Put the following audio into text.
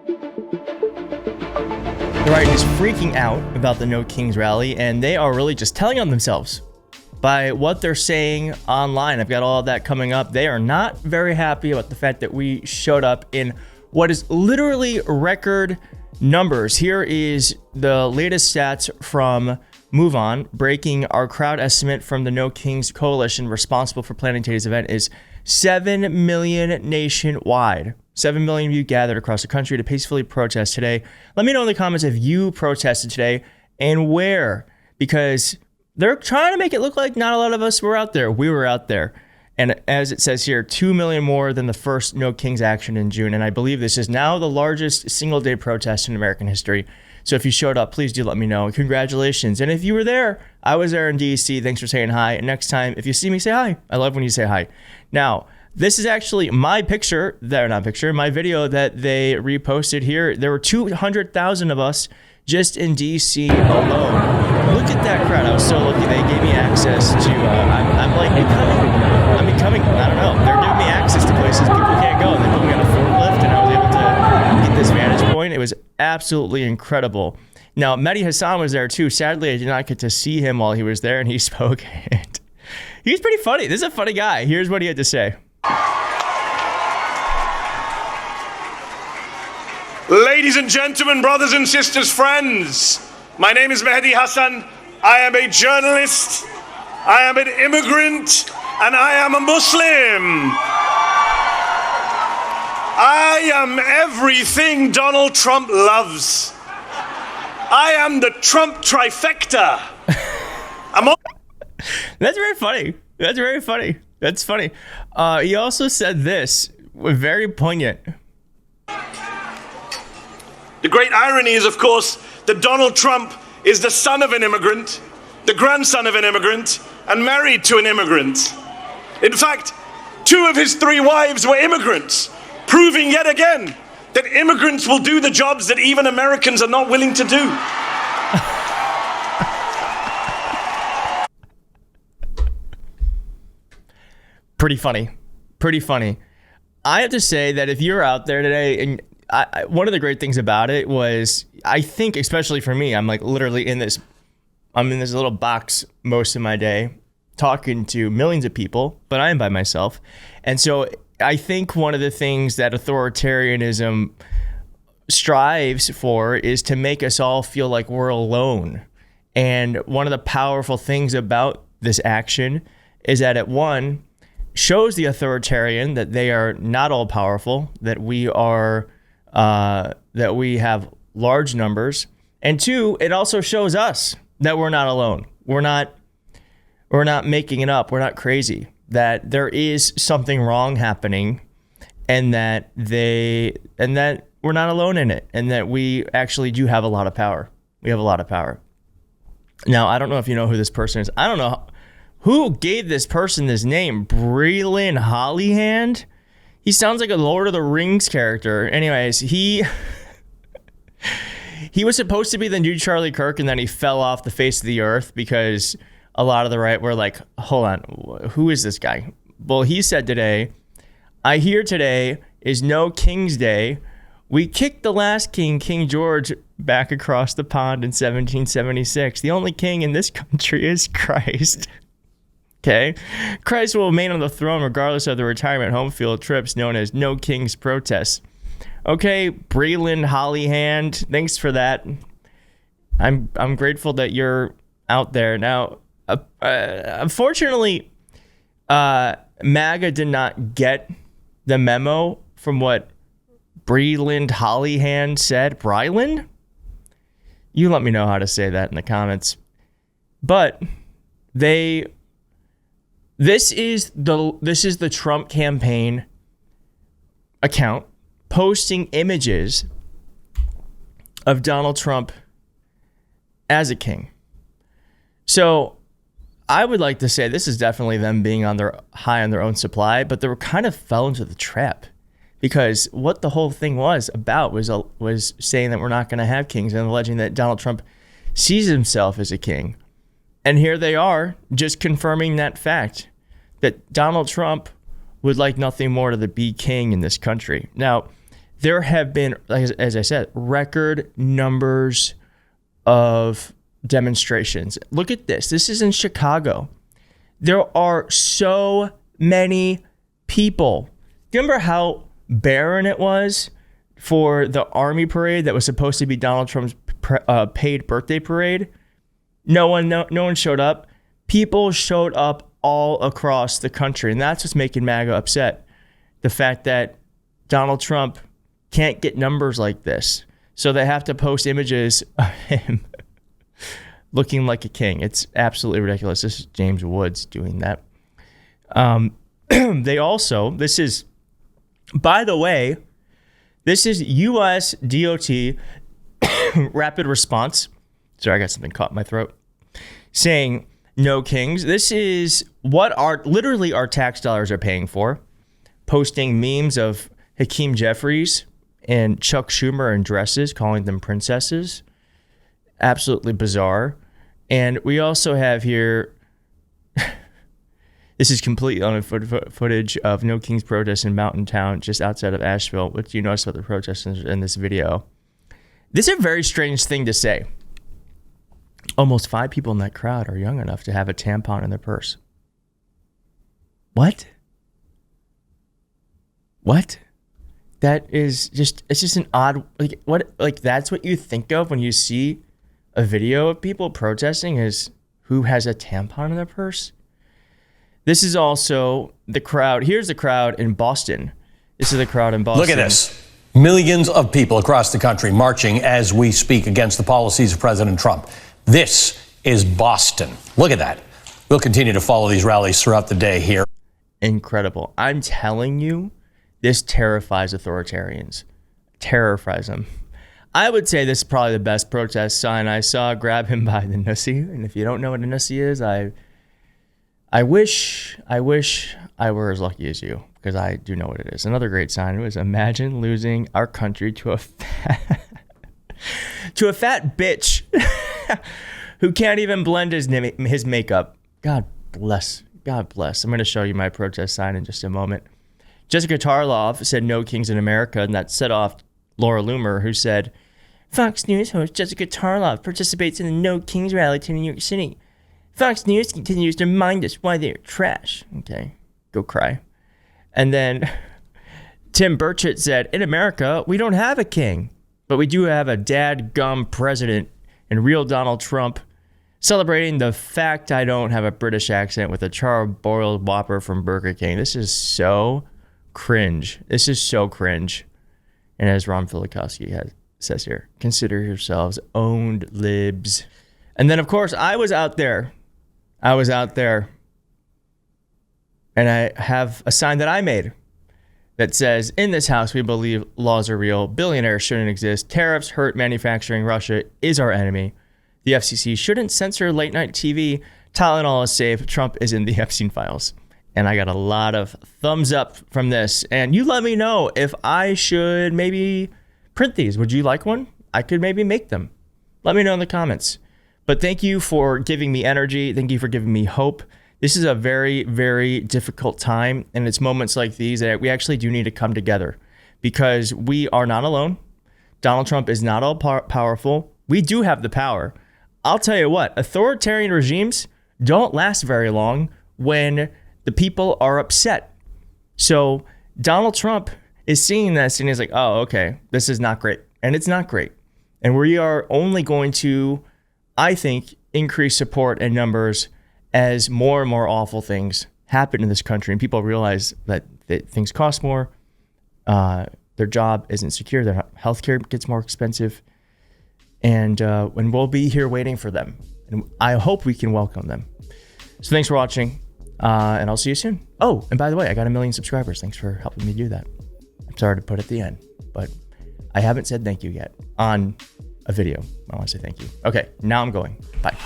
The right is freaking out about the No Kings rally, and they are really just telling on themselves by what they're saying online. I've got all of that coming up. They are not very happy about the fact that we showed up in what is literally record numbers. Here is the latest stats from MoveOn, breaking our crowd estimate from the No Kings Coalition responsible for planning today's event is 7 million nationwide. 7 million of you gathered across the country to peacefully protest today. Let me know in the comments if you protested today and where, because they're trying to make it look like not a lot of us were out there. We were out there. And as it says here, 2 million more than the first No Kings action in June. And I believe this is now the largest single day protest in American history. So if you showed up, please do let me know. Congratulations. And if you were there, I was there in DC. Thanks for saying hi. And next time, if you see me, say hi. I love when you say hi. Now, this is actually my picture, my video that they reposted here. There were 200,000 of us just in DC alone. Look at that crowd. I was so lucky they gave me access to, I'm becoming, I don't know. They're giving me access to places people can't go. And they put me on a forklift and I was able to get this vantage point. It was absolutely incredible. Now, Mehdi Hassan was there too. Sadly, I did not get to see him while he was there and he spoke. He's pretty funny. This is a funny guy. Here's what he had to say. Ladies and gentlemen, brothers and sisters, friends, my name is Mehdi Hassan. I am a journalist, I am an immigrant, and I am a Muslim. I am everything Donald Trump loves. I am the Trump trifecta. That's very funny. That's very funny. That's funny. He also said this, very poignant. The great irony is, of course, that Donald Trump is the son of an immigrant, the grandson of an immigrant, and married to an immigrant. In fact, 2 of his 3 wives were immigrants, proving yet again that immigrants will do the jobs that even Americans are not willing to do. Pretty funny. Pretty funny. I have to say that if you're out there today, and one of the great things about it was, I think, especially for me, I'm like literally in this little box most of my day talking to millions of people, but I am by myself. And so I think one of the things that authoritarianism strives for is to make us all feel like we're alone. And one of the powerful things about this action is that it, one, shows the authoritarian that they are not all powerful, that we are that we have large numbers, and 2, it also shows us that we're not alone. We're not making it up. We're not crazy. That there is something wrong happening, and that we're not alone in it, and that we actually do have a lot of power. We have a lot of power. Now, I don't know if you know who this person is. I don't know who gave this person this name, Breland Hollyhand. He sounds like a Lord of the Rings character. Anyways, he was supposed to be the new Charlie Kirk, and then he fell off the face of the earth because a lot of the right were like, hold on, who is this guy? Well, he said today, I hear today is No King's Day. We kicked the last king, King George, back across the pond in 1776. The only king in this country is Christ. Okay, Christ will remain on the throne regardless of the retirement home field trips known as No King's protests. Okay, Breland Hollyhand, thanks for that. I'm grateful that you're out there. Now, unfortunately, MAGA did not get the memo from what Breland Hollyhand said. Bryland? You let me know how to say that in the comments. But This is the Trump campaign account posting images of Donald Trump as a king. So I would like to say this is definitely them being high on their own supply, but they were kind of fell into the trap because what the whole thing was about was saying that we're not going to have kings and alleging that Donald Trump sees himself as a king. And here they are just confirming that fact that Donald Trump would like nothing more to be king in this country. Now, there have been, as I said, record numbers of demonstrations. Look at this. This is in Chicago. There are so many people. Do you remember how barren it was for the army parade that was supposed to be Donald Trump's paid birthday parade? No one showed up. People showed up all across the country, and that's what's making MAGA upset. The fact that Donald Trump can't get numbers like this, so they have to post images of him looking like a king. It's absolutely ridiculous. This is James Woods doing that. They also, this is, by the way, this is U.S. DOT rapid response. Sorry, I got something caught in my throat. Saying no kings. This is what literally our tax dollars are paying for. Posting memes of Hakeem Jeffries and Chuck Schumer in dresses, calling them princesses. Absolutely bizarre. And we also have here, this is completely on footage of No Kings protests in Mountain Town, just outside of Asheville. What do you notice about the protests in this video? This is a very strange thing to say. Almost 5 people in that crowd are young enough to have a tampon in their purse. What? What? That is just, it's just an odd, that's what you think of when you see a video of people protesting, is who has a tampon in their purse? This is also the crowd. Here's the crowd in Boston. This is the crowd in Boston. Look at this. Millions of people across the country marching as we speak against the policies of President Trump. This is Boston. Look at that. We'll continue to follow these rallies throughout the day here. Incredible. I'm telling you, this terrifies authoritarians. Terrifies them. I would say this is probably the best protest sign I saw. Grab him by the nussy. And if you don't know what a nussy is, I wish I were as lucky as you, because I do know what it is. Another great sign was, imagine losing our country to a fat bitch who can't even blend his makeup. God bless. God bless. I'm going to show you my protest sign in just a moment. Jessica Tarlov said no kings in America, and that set off Laura Loomer, who said, Fox News host Jessica Tarlov participates in the No Kings rally to New York City. Fox News continues to remind us why they are trash. Okay, go cry. And then Tim Burchett said, in America, we don't have a king, but we do have a dadgum president and real Donald Trump, celebrating the fact I don't have a British accent with a charbroiled Whopper from Burger King. This is so cringe. This is so cringe. And as Ron Filikowski says here, consider yourselves owned libs. And then, of course, I was out there. And I have a sign that I made that says, in this house, we believe laws are real. Billionaires shouldn't exist. Tariffs hurt manufacturing. Russia is our enemy. The FCC shouldn't censor late night TV. Tylenol is safe. Trump is in the Epstein files. And I got a lot of thumbs up from this. And you let me know if I should maybe print these. Would you like one? I could maybe make them. Let me know in the comments. But thank you for giving me energy. Thank you for giving me hope. This is a very, very difficult time. And it's moments like these that we actually do need to come together, because we are not alone. Donald Trump is not all powerful. We do have the power. I'll tell you what, authoritarian regimes don't last very long when the people are upset. So Donald Trump is seeing this and he's like, oh, okay, this is not great. And it's not great. And we are only going to, I think, increase support and numbers as more and more awful things happen in this country and people realize that things cost more, their job isn't secure, their healthcare gets more expensive, and we'll be here waiting for them. And I hope we can welcome them. So thanks for watching, and I'll see you soon. Oh, and by the way, I got 1 million subscribers. Thanks for helping me do that. I'm sorry to put at the end, but I haven't said thank you yet on a video. I want to say thank you. Okay, now I'm going. Bye.